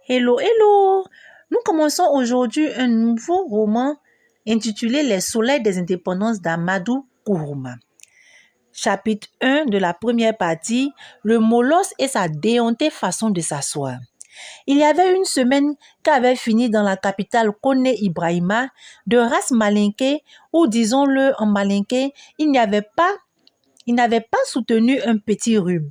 Hello, hello! Nous commençons aujourd'hui un nouveau roman intitulé Les Soleils des Indépendances d'Amadou Kourouma. Chapitre 1 de la première partie, le molosse et sa déhontée façon de s'asseoir. Il y avait une semaine qu'avait fini dans la capitale Kone Ibrahima, de race malinké, ou disons-le en malinké, il n'avait pas soutenu un petit rhume.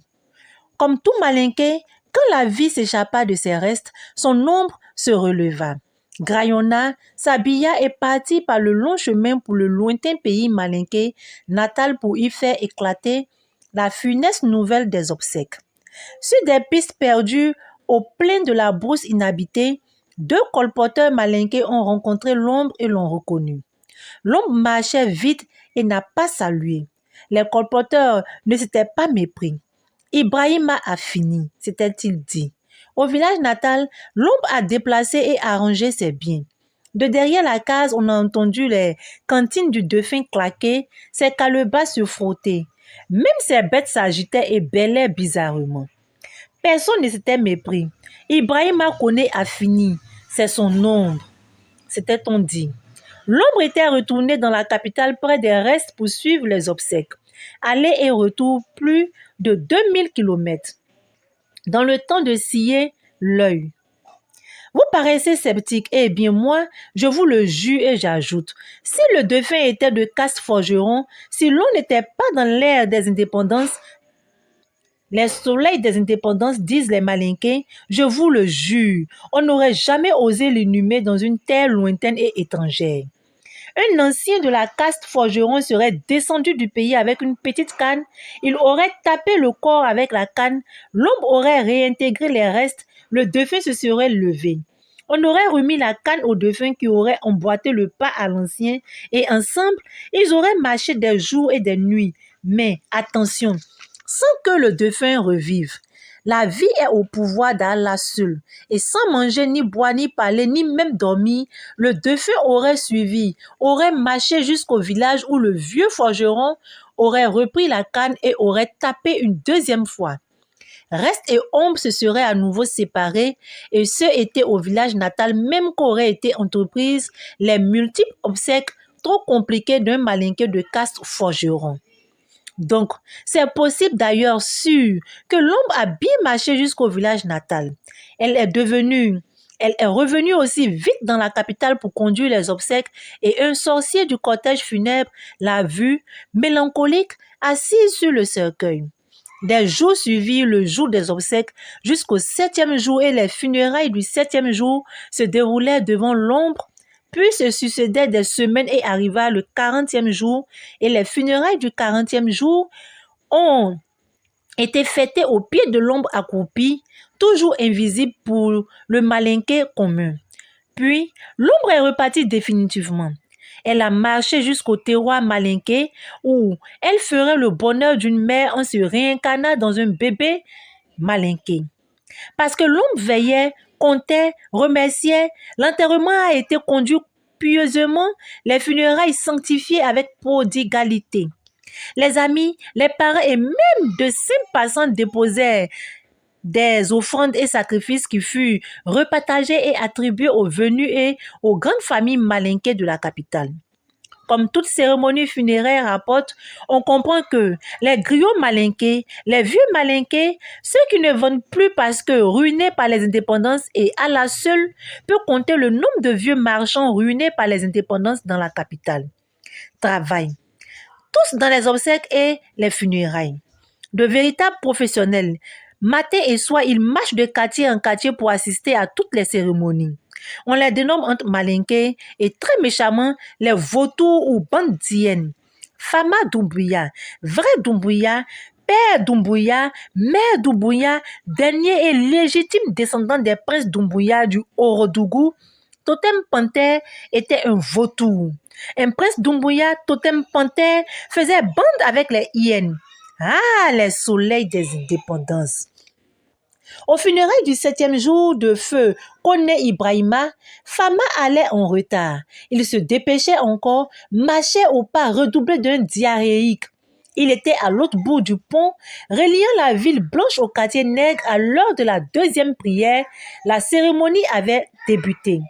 Comme tout malinké, quand la vie s'échappa de ses restes, son ombre se releva, graillonna, s'habilla et partit par le long chemin pour le lointain pays malinké, natal pour y faire éclater la funeste nouvelle des obsèques. Sur des pistes perdues au plein de la brousse inhabitée, deux colporteurs malinqués ont rencontré l'ombre et l'ont reconnu. L'ombre marchait vite et n'a pas salué. Les colporteurs ne s'étaient pas mépris. Ibrahima a fini, s'était-il dit. Au village natal, l'ombre a déplacé et arrangé ses biens. De derrière la case, on a entendu les cantines du dauphin claquer, ses calebasses se frotter. Même ses bêtes s'agitaient et bêlaient bizarrement. Personne ne s'était mépris. Ibrahima Koné a fini. C'est son ombre, s'était-on dit. L'ombre était retourné dans la capitale près des restes pour suivre les obsèques. Aller et retour plus de 2000 kilomètres. Dans le temps de scier l'œil. Vous paraissez sceptique, eh bien moi, je vous le jure et j'ajoute, si le dauphin était de caste forgeron, si l'on n'était pas dans l'ère des indépendances, les soleils des indépendances, disent les malinqués, je vous le jure, on n'aurait jamais osé l'inhumer dans une terre lointaine et étrangère. Un ancien de la caste forgeron serait descendu du pays avec une petite canne, il aurait tapé le corps avec la canne, l'ombre aurait réintégré les restes, le dauphin se serait levé. On aurait remis la canne au dauphin qui aurait emboîté le pas à l'ancien et ensemble, ils auraient marché des jours et des nuits. Mais attention, sans que le dauphin revive. La vie est au pouvoir d'Allah seul, et sans manger, ni boire, ni parler, ni même dormir, le dauphin aurait suivi, aurait marché jusqu'au village où le vieux forgeron aurait repris la canne et aurait tapé une deuxième fois. Reste et ombre se seraient à nouveau séparés, et ceux étaient au village natal, même qu'auraient été entreprises les multiples obsèques trop compliquées d'un malinqué de caste forgeron. Donc, c'est possible d'ailleurs sûr que l'ombre a bien marché jusqu'au village natal. Elle est revenue aussi vite dans la capitale pour conduire les obsèques et un sorcier du cortège funèbre l'a vue, mélancolique, assise sur le cercueil. Des jours suivirent le jour des obsèques jusqu'au 7e jour et les funérailles du 7e jour se déroulèrent devant l'ombre. Puis se succédaient des semaines et arriva le 40e jour et les funérailles du 40e jour ont été fêtées au pied de l'ombre accroupie, toujours invisible pour le malinqué commun. Puis, l'ombre est repartie définitivement. Elle a marché jusqu'au terroir malinqué où elle ferait le bonheur d'une mère en se réincarnant dans un bébé malinqué. Parce que l'ombre veillait, comptait, remerciait, l'enterrement a été conduit pieusement, les funérailles sanctifiées avec prodigalité. Les amis, les parents et même de simples passants déposèrent des offrandes et sacrifices qui furent repartagés et attribués aux venus et aux grandes familles malinquées de la capitale. Comme toute cérémonie funéraire rapporte, on comprend que les griots malinqués, les vieux malinqués, ceux qui ne vendent plus parce que ruinés par les indépendances et à la seule peut compter le nombre de vieux marchands ruinés par les indépendances dans la capitale. Travail. Tous dans les obsèques et les funérailles. De véritables professionnels. Matin et soir, ils marchent de quartier en quartier pour assister à toutes les cérémonies. On les dénomme entre malinqués et très méchamment les vautours ou bandes d'hyènes. Fama Doumbouya, vrai Doumbouya, père Doumbouya, mère Doumbouya, dernier et légitime descendant des princes Doumbouya du Orodougou, Totem Panthère était un vautour. Un prince Doumbouya, Totem Panthère, faisait bande avec les hyènes. Ah, les soleils des indépendances! Au funérailles du 7e jour de feu Kone Ibrahima, Fama allait en retard. Il se dépêchait encore, marchait au pas redoublé d'un diarrhéique. Il était à l'autre bout du pont, reliant la ville blanche au quartier nègre. À l'heure de la deuxième prière, la cérémonie avait débuté.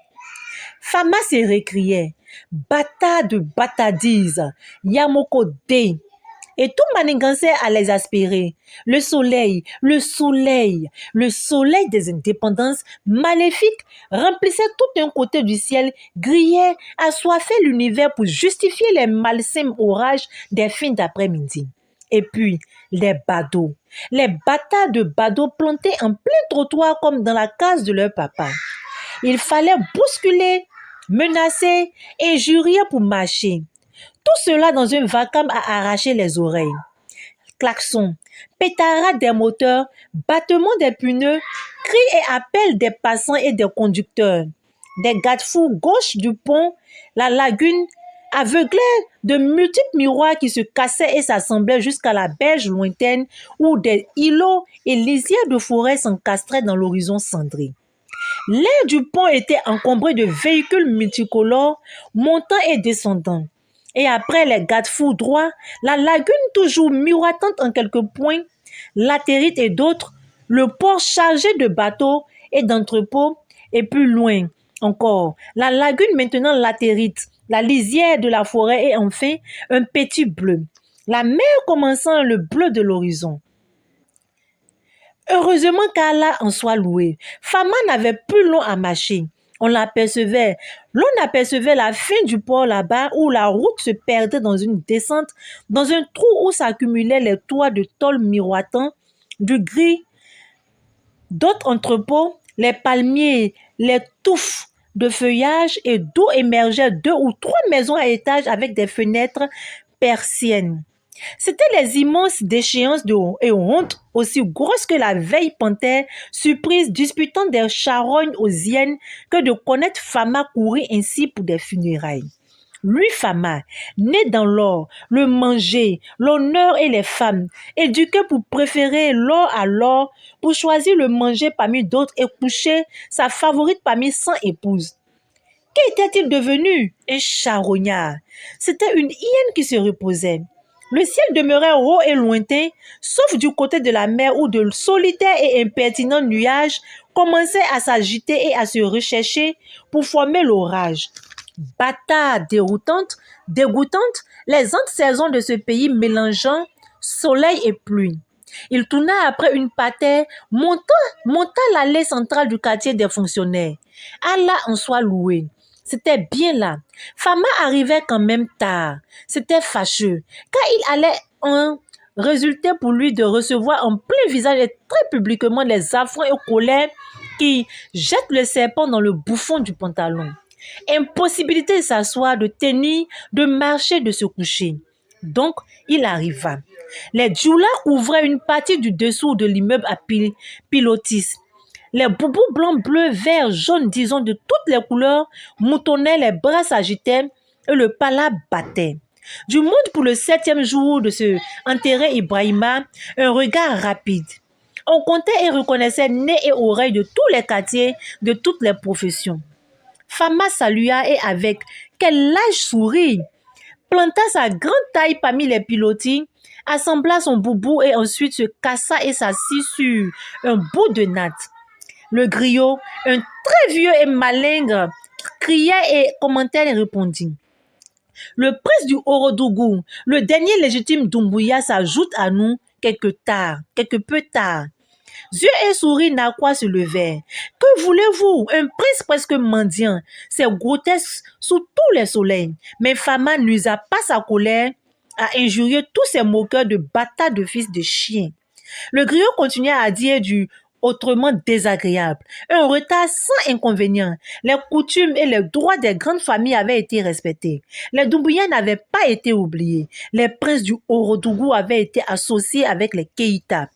Fama se récriait. Bata de batadise, Yamoko de. Et tout manigancait à l'exaspérer. Le soleil des indépendances maléfiques remplissait tout un côté du ciel, grillait, assoiffait l'univers pour justifier les malsains orages des fins d'après-midi. Et puis, les badauds, les bâtards de badauds plantés en plein trottoir comme dans la case de leur papa. Il fallait bousculer, menacer, injurier pour marcher. Tout cela dans un vacarme à arracher les oreilles. Klaxons, pétarades des moteurs, battements des pneus, cris et appels des passants et des conducteurs. Des garde-fous gauche du pont, la lagune, aveuglée de multiples miroirs qui se cassaient et s'assemblaient jusqu'à la berge lointaine où des îlots et lisières de forêt s'encastraient dans l'horizon cendré. L'air du pont était encombré de véhicules multicolores, montant et descendant. Et après les garde-fous droits, la lagune toujours miroitante en quelques points, latérite et d'autres, le port chargé de bateaux et d'entrepôts, et plus loin encore, la lagune maintenant latérite, la lisière de la forêt et enfin un petit bleu, la mer commençant le bleu de l'horizon. Heureusement qu'Allah en soit loué, Fama n'avait plus long à marcher. L'on apercevait la fin du port là-bas où la route se perdait dans une descente, dans un trou où s'accumulaient les toits de tôle miroitants, du gris, d'autres entrepôts, les palmiers, les touffes de feuillage et d'où émergeaient 2 ou 3 maisons à étages avec des fenêtres persiennes. C'étaient les immenses déchéances et honte aussi grosses que la vieille panthère surprise disputant des charognes aux hyènes que de connaître Fama courir ainsi pour des funérailles. Lui, Fama, né dans l'or, le manger, l'honneur et les femmes, éduqué pour préférer l'or à l'or, pour choisir le manger parmi d'autres et coucher sa favorite parmi 100 épouses. Qu'était-il devenu? Un charognard. C'était une hyène qui se reposait. Le ciel demeurait haut et lointain, sauf du côté de la mer où de solitaires et impertinents nuages commençaient à s'agiter et à se rechercher pour former l'orage. Bâtard dégoûtante, les entre-saisons de ce pays mélangeant soleil et pluie. Il tourna après une patère, monta l'allée centrale du quartier des fonctionnaires. Allah en soit loué. C'était bien là. Fama arrivait quand même tard. C'était fâcheux, car il allait en résulter pour lui de recevoir en plein visage et très publiquement les affronts et colères qui jettent le serpent dans le bouffon du pantalon. Impossibilité de s'asseoir, de tenir, de marcher, de se coucher. Donc, il arriva. Les djoulas ouvraient une partie du dessous de l'immeuble à pilotis. Les boubous blancs, bleus, verts, jaunes, disons de toutes les couleurs, moutonnaient, les bras s'agitaient et le pala battait. Du monde pour le 7e jour de ce enterré Ibrahima, un regard rapide. On comptait et reconnaissait nez et oreilles de tous les quartiers, de toutes les professions. Fama salua et avec quel large sourire, planta sa grande taille parmi les pilotis, assembla son boubou et ensuite se cassa et s'assit sur un bout de natte. Le griot, un très vieux et malingre, criait et commentait et répondit. Le prince du Orodougou, le dernier légitime Doumbouya, s'ajoute à nous quelque peu tard. Yeux et souris narquois se levèrent. Que voulez-vous? Un prince presque mendiant. C'est grotesque sous tous les soleils. Mais Fama n'usa pas sa colère à injurier tous ces moqueurs de bâtards de fils de chien. Le griot continua à dire du autrement désagréable. Un retard sans inconvénient. Les coutumes et les droits des grandes familles avaient été respectés. Les Doumbouya n'avaient pas été oubliés. Les princes du Orodougou avaient été associés avec les Keïta.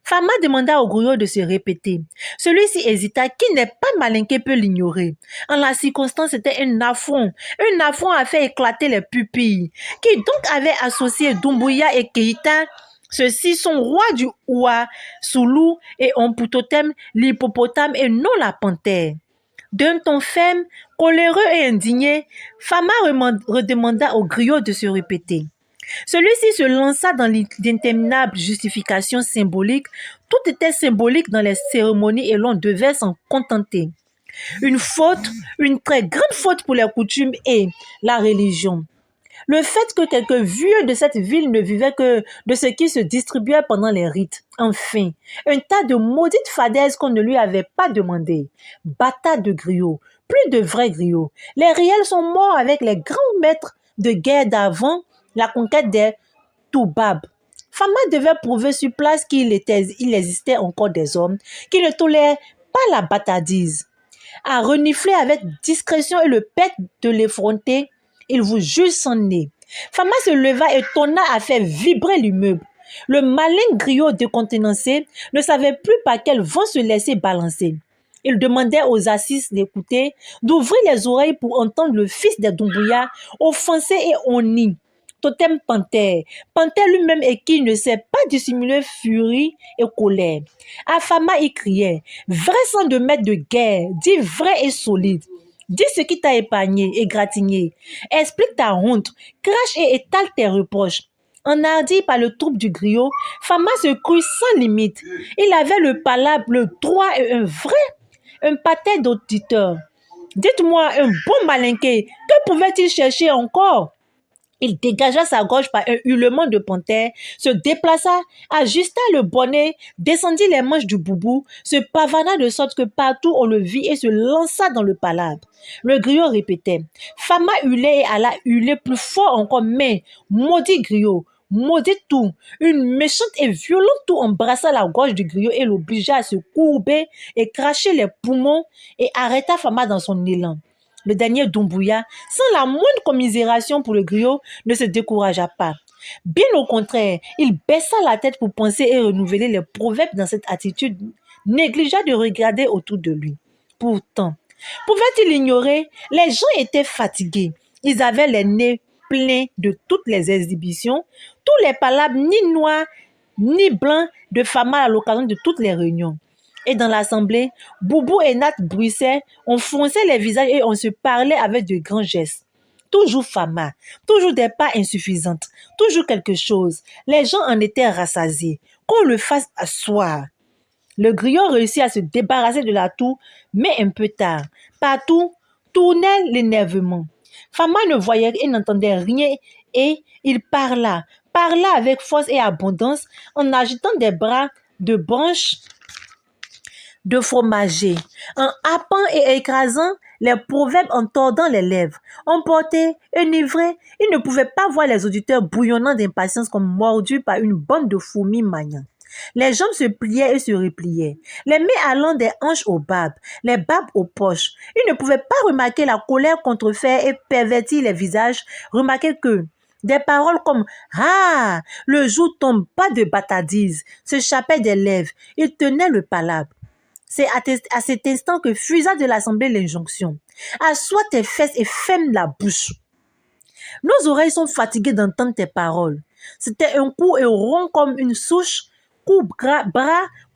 Fama demanda au griot de se répéter. Celui-ci hésita, qui n'est pas malinqué peut l'ignorer. En la circonstance, c'était un affront. Un affront a fait éclater les pupilles. Qui donc avait associé Doumbouya et Keïta? Ceux-ci sont rois du Oua, Soulou et ont pour totem l'hippopotame et non la panthère. D'un ton ferme, coléreux et indigné, Fama redemanda au griot de se répéter. Celui-ci se lança dans d'interminables justifications symboliques. Tout était symbolique dans les cérémonies et l'on devait s'en contenter. Une faute, une très grande faute pour les coutumes et la religion. Le fait que quelques vieux de cette ville ne vivaient que de ce qui se distribuait pendant les rites. Enfin, un tas de maudites fadaises qu'on ne lui avait pas demandé. Bâtard de griots, plus de vrais griots. Les réels sont morts avec les grands maîtres de guerre d'avant la conquête des Toubabs. Fama devait prouver sur place il existait encore des hommes qui ne toléraient pas la bâtardise. À renifler avec discrétion et le pet de l'effronter, il vous juge son nez. Fama se leva et tonna à faire vibrer l'immeuble. Le malin griot décontenancé ne savait plus par quel vent se laisser balancer. Il demandait aux assises d'écouter, d'ouvrir les oreilles pour entendre le fils des Doumbouya offensé et honni. Totem panthère, panthère lui-même et qui ne sait pas dissimuler furie et colère. Afama y criait, vrai sang de maître de guerre, dis vrai et solide. Dis ce qui t'a épargné, égratigné. Explique ta honte, crache et étale tes reproches. Enhardi par le troupe du griot, Fama se crut sans limite. Il avait le palabre, le droit et un pâté d'auditeur. Dites-moi, un bon malinqué, que pouvait-il chercher encore? Il dégagea sa gorge par un hurlement de panthère, se déplaça, ajusta le bonnet, descendit les manches du boubou, se pavana de sorte que partout on le vit et se lança dans le palabre. Le griot répétait. Fama hurlait et alla hurler plus fort encore, mais maudit griot, maudit tout. Une méchante et violente toux embrassa la gorge du griot et l'obligea à se courber et cracher les poumons et arrêta Fama dans son élan. Le dernier Doumbouya, sans la moindre commisération pour le griot, ne se découragea pas. Bien au contraire, il baissa la tête pour penser et renouveler les proverbes dans cette attitude, négligea de regarder autour de lui. Pourtant, pouvait-il ignorer? Les gens étaient fatigués. Ils avaient les nez pleins de toutes les exhibitions, tous les palabres ni noirs ni blancs de Fama à l'occasion de toutes les réunions. Et dans l'assemblée, Boubou et Nat bruissaient, on fronçait les visages et on se parlait avec de grands gestes. Toujours Fama, toujours des pas insuffisantes, toujours quelque chose. Les gens en étaient rassasiés. Qu'on le fasse asseoir. Le griot réussit à se débarrasser de la toux, mais un peu tard. Partout, tournait l'énervement. Fama ne voyait et n'entendait rien et il parla avec force et abondance en agitant des bras de branches de fromager, en happant et écrasant les proverbes en tordant les lèvres. Emporté, enivré, il ne pouvait pas voir les auditeurs bouillonnant d'impatience comme mordus par une bande de fourmis maniant. Les jambes se pliaient et se repliaient, les mains allant des hanches aux barbes, les barbes aux poches. Il ne pouvait pas remarquer la colère contrefaire et pervertir les visages, remarquer que des paroles comme « Ah, le jour tombe, pas de bâtardise » s'échappaient des lèvres. Il tenait le palabre. C'est à cet instant que fusa de l'assemblée l'injonction. Assois tes fesses et ferme la bouche. Nos oreilles sont fatiguées d'entendre tes paroles. C'était un coup et rond comme une souche, coup bras,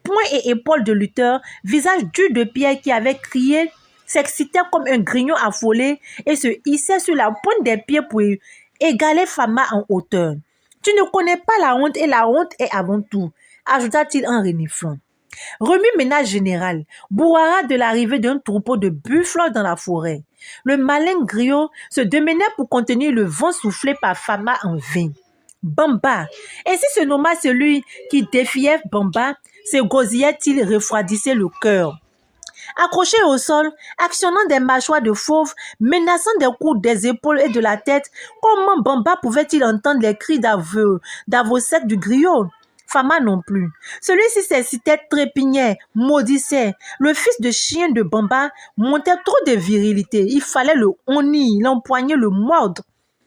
poings et épaules de lutteur, visage dur de pierre qui avait crié, s'excitait comme un grignon affolé et se hissait sur la pointe des pieds pour égaler Fama en hauteur. Tu ne connais pas la honte et la honte est avant tout, ajouta-t-il en reniflant. Remue-ménage général, brouhaha de l'arrivée d'un troupeau de buffles dans la forêt. Le malin griot se démenait pour contenir le vent soufflé par Fama en vain. Bamba, ainsi se nomma celui qui défiait Bamba, se gosillait-il refroidissait le cœur. Accroché au sol, actionnant des mâchoires de fauve, menaçant des coups des épaules et de la tête, comment Bamba pouvait-il entendre les cris d'aveu sec du griot? Fama non plus. Celui-ci s'excitait, trépignait, maudissait. Le fils de chien de Bamba montait trop de virilité. Il fallait le honnir, l'empoigner, le mordre.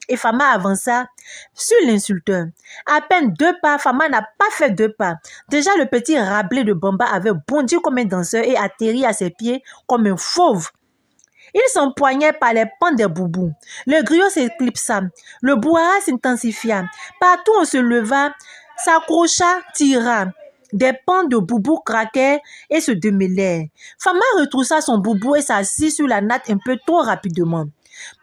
Et Fama avança sur l'insulteur. À peine 2 pas, Fama n'a pas fait 2 pas. Déjà, le petit Rabelais de Bamba avait bondi comme un danseur et atterri à ses pieds comme un fauve. Il s'empoignait par les pans des boubous. Le griot s'éclipsa. Le brouhaha s'intensifia. Partout on se leva, s'accrocha, tira. Des pans de boubou craquaient et se démêlèrent. Fama retroussa son boubou et s'assit sur la natte un peu trop rapidement.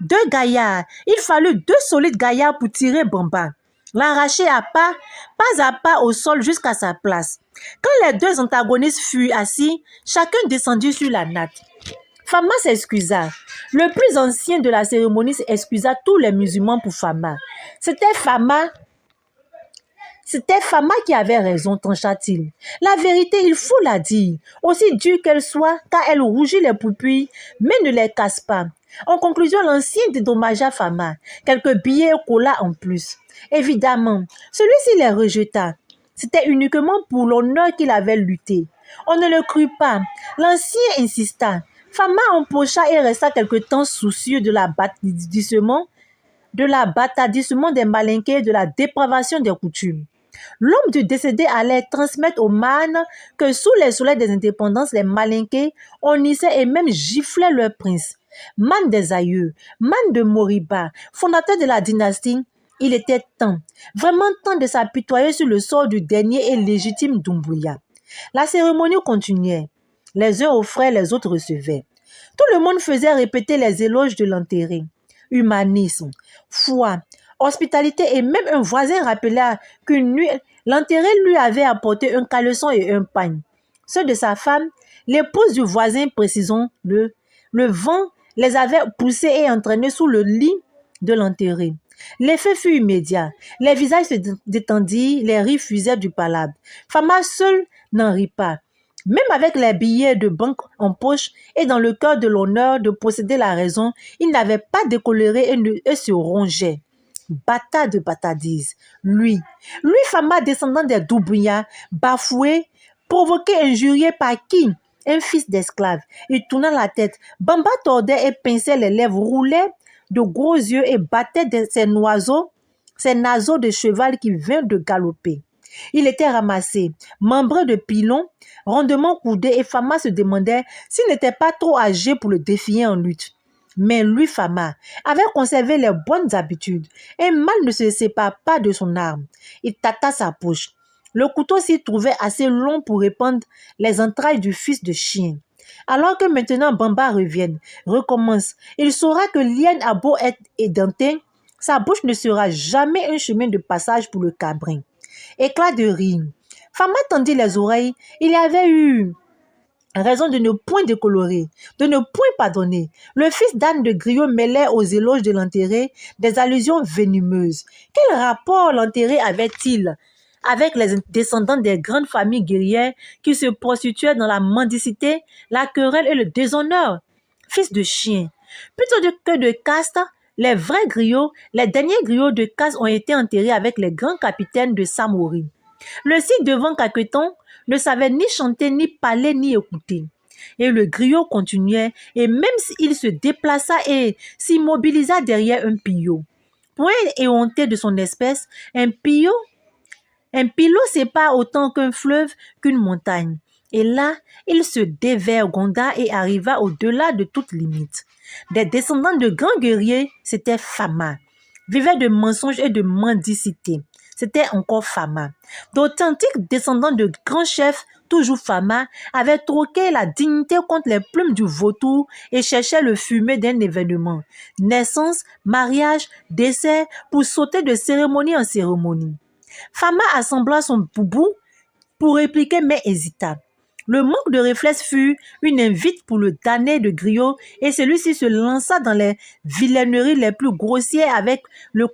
2 gaillards. Il fallut 2 solides gaillards pour tirer Bamba. l'arracher pas à pas au sol jusqu'à sa place. Quand les deux antagonistes furent assis, chacun descendit sur la natte. Fama s'excusa. Le plus ancien de la cérémonie s'excusa tous les musulmans pour Fama. C'était Fama qui avait raison, trancha-t-il. La vérité, il faut la dire, aussi dure qu'elle soit, car elle rougit les pupilles, mais ne les casse pas. En conclusion, l'ancien dédommagea Fama. Quelques billets et cola en plus. Évidemment, celui-ci les rejeta. C'était uniquement pour l'honneur qu'il avait lutté. On ne le crut pas. L'ancien insista. Fama empocha et resta quelque temps soucieux de l'abattardissement des malinqués et de la dépravation des coutumes. L'homme du décédé allait transmettre aux mânes que sous les soleils des indépendances, les malinqués honnissaient et même giflaient leur prince. Man des aïeux, man de Moriba, fondateur de la dynastie, il était temps, vraiment temps de s'apitoyer sur le sort du dernier et légitime Doumbouya. La cérémonie continuait. Les uns offraient, les autres recevaient. Tout le monde faisait répéter les éloges de l'enterré. Humanisme, foi, hospitalité et même un voisin rappela qu'une nuit, l'enterré lui avait apporté un caleçon et un pagne. Ceux de sa femme, l'épouse du voisin, précisons-le, le vent les avait poussés et entraînés sous le lit de l'enterré. L'effet fut immédiat. Les visages se détendirent, les rires fusèrent du palabre. Fama seul n'en rit pas. Même avec les billets de banque en poche et dans le cœur de l'honneur de posséder la raison, il n'avait pas décoléré et se rongeait. Bâtard de bâtardise. Lui, Fama, descendant des Doumbouya, bafoué, provoqué, injurié par qui? Un fils d'esclave. Il tourna la tête. Bamba tordait et pinçait les lèvres, roulait de gros yeux et battait ses naseaux de cheval qui vint de galoper. Il était ramassé, membré de pilon, rondement coudé, et Fama se demandait s'il n'était pas trop âgé pour le défier en lutte. Mais lui, Fama, avait conservé les bonnes habitudes. Un mal ne se sépare pas de son arme. Il tâta sa poche. Le couteau s'y trouvait assez long pour répandre les entrailles du fils de chien. Alors que maintenant Bamba recommence, il saura que Liane a beau être édenté, sa bouche ne sera jamais un chemin de passage pour le cabrin. Éclat de rire. Fama tendit les oreilles. Il y avait eu raison de ne point décolorer, de ne point pardonner. Le fils d'Anne de Griot mêlait aux éloges de l'enterré des allusions venimeuses. Quel rapport l'enterré avait-il avec les descendants des grandes familles guerrières qui se prostituaient dans la mendicité, la querelle et le déshonneur? Fils de chien. Plutôt que de caste, les vrais griots, les derniers griots de caste ont été enterrés avec les grands capitaines de Samori. Le ci-devant Caqueton ne savait ni chanter, ni parler, ni écouter. Et le griot continuait, et même s'il se déplaça et s'immobilisa derrière un pillot. Point éhonté de son espèce, un pilot sépare autant qu'un fleuve qu'une montagne. Et là, il se dévergonda et arriva au-delà de toute limite. Des descendants de grands guerriers, c'était Fama. Vivaient de mensonges et de mendicité. C'était encore Fama. D'authentiques descendants de grands chefs, toujours Fama, avaient troqué la dignité contre les plumes du vautour et cherchaient le fumet d'un événement. Naissance, mariage, décès, pour sauter de cérémonie en cérémonie. Fama assembla son boubou pour répliquer mais hésita. Le manque de réflexe fut une invite pour le damné de griot et celui-ci se lança dans les vilaineries les plus grossières avec le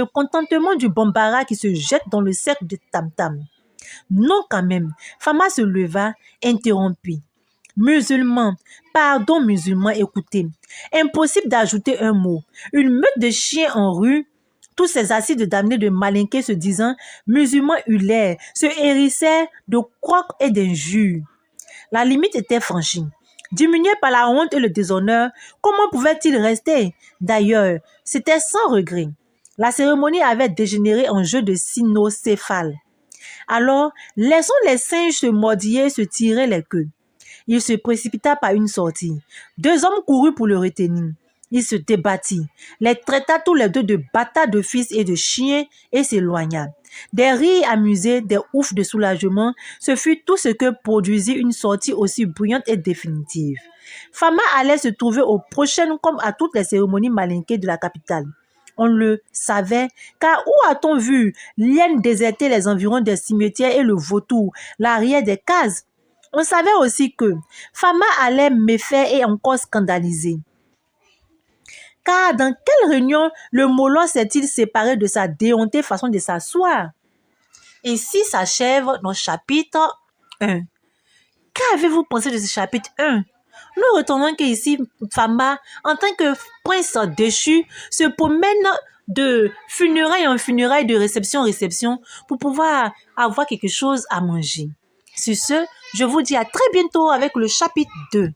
contentement du bambara qui se jette dans le cercle de tam-tam. Non quand même, Fama se leva, interrompit. Musulmans, pardon musulmans, écoutez. Impossible d'ajouter un mot. Une meute de chiens en rue, tous ces acides damnés de malinqués se disant musulmans hurlaient, se hérissaient de crocs et d'injures. La limite était franchie. Diminués par la honte et le déshonneur, comment pouvaient-ils rester? D'ailleurs, c'était sans regret. La cérémonie avait dégénéré en jeu de cynocéphale. Alors, laissons les singes se mordiller et se tirer les queues. Il se précipita par une sortie. 2 hommes coururent pour le retenir. Il se débattit, les traita tous les deux de bâtards de fils et de chiens et s'éloigna. Des rires amusés, des oufs de soulagement, ce fut tout ce que produisit une sortie aussi bruyante et définitive. Fama allait se trouver aux prochaines comme à toutes les cérémonies malinquées de la capitale. On le savait, car où a-t-on vu l'hyène déserter les environs des cimetières et le vautour l'arrière des cases? On savait aussi que Fama allait méfaire et encore scandaliser. Car dans quelle réunion le Molon s'est-il séparé de sa déhontée façon de s'asseoir? Ainsi s'achève notre chapitre 1. Qu'avez-vous pensé de ce chapitre 1? Nous retournons qu'ici, Fama, en tant que prince déchu, se promène de funérailles en funérailles, de réception en réception, pour pouvoir avoir quelque chose à manger. Sur ce, je vous dis à très bientôt avec le chapitre 2.